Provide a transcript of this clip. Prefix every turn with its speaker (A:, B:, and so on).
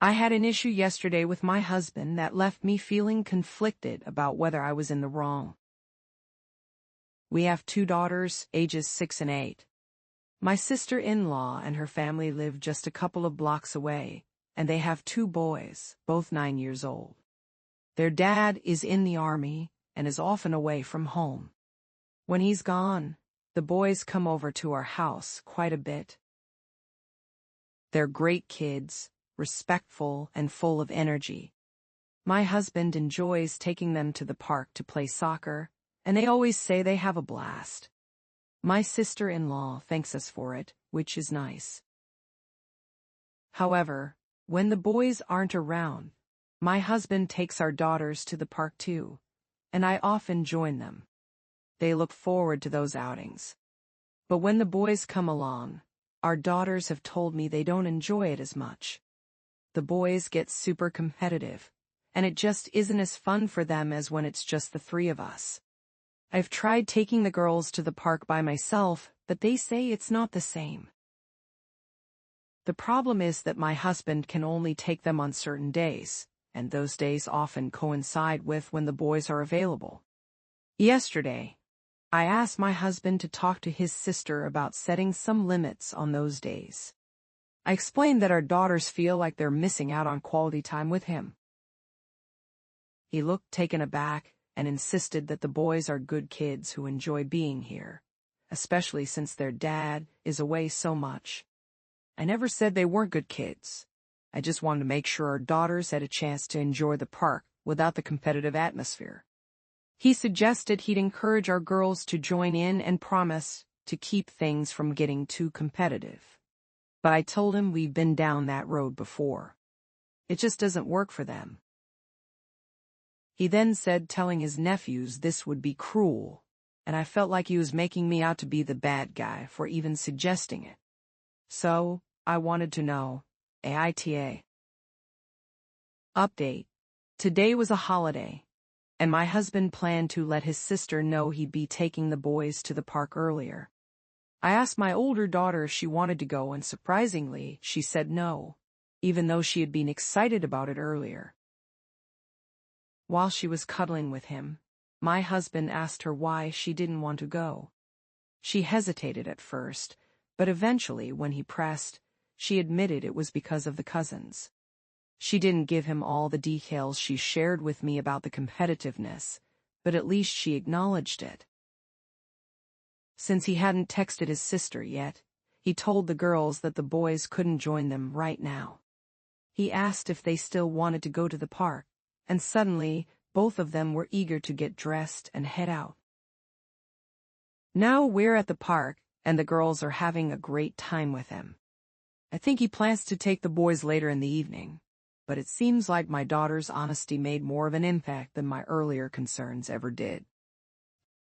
A: I had an issue yesterday with my husband that left me feeling conflicted about whether I was in the wrong. We have 2 daughters, ages 6 and 8. My sister-in-law and her family live just a couple of blocks away, and they have 2 boys, both 9 years old. Their dad is in the army and is often away from home. When he's gone, the boys come over to our house quite a bit. They're great kids, respectful and full of energy. My husband enjoys taking them to the park to play soccer, and they always say they have a blast. My sister-in-law thanks us for it, which is nice. However, when the boys aren't around, my husband takes our daughters to the park too, and I often join them. They look forward to those outings. But when the boys come along, our daughters have told me they don't enjoy it as much. The boys get super competitive, and it just isn't as fun for them as when it's just the 3 of us. I've tried taking the girls to the park by myself, but they say it's not the same. The problem is that my husband can only take them on certain days, and those days often coincide with when the boys are available. Yesterday, I asked my husband to talk to his sister about setting some limits on those days. I explained that our daughters feel like they're missing out on quality time with him. He looked taken aback and insisted that the boys are good kids who enjoy being here, especially since their dad is away so much. I never said they weren't good kids. I just wanted to make sure our daughters had a chance to enjoy the park without the competitive atmosphere. He suggested he'd encourage our girls to join in and promise to keep things from getting too competitive. But I told him we've been down that road before. It just doesn't work for them. He then said telling his nephews this would be cruel, and I felt like he was making me out to be the bad guy for even suggesting it. So, I wanted to know, AITA. Update. Today was a holiday, and my husband planned to let his sister know he'd be taking the boys to the park earlier. I asked my older daughter if she wanted to go, and surprisingly, she said no, even though she had been excited about it earlier. While she was cuddling with him, my husband asked her why she didn't want to go. She hesitated at first, but eventually, when he pressed, she admitted it was because of the cousins. She didn't give him all the details she shared with me about the competitiveness, but at least she acknowledged it. Since he hadn't texted his sister yet, he told the girls that the boys couldn't join them right now. He asked if they still wanted to go to the park, and suddenly, both of them were eager to get dressed and head out. Now we're at the park, and the girls are having a great time with him. I think he plans to take the boys later in the evening, but it seems like my daughter's honesty made more of an impact than my earlier concerns ever did.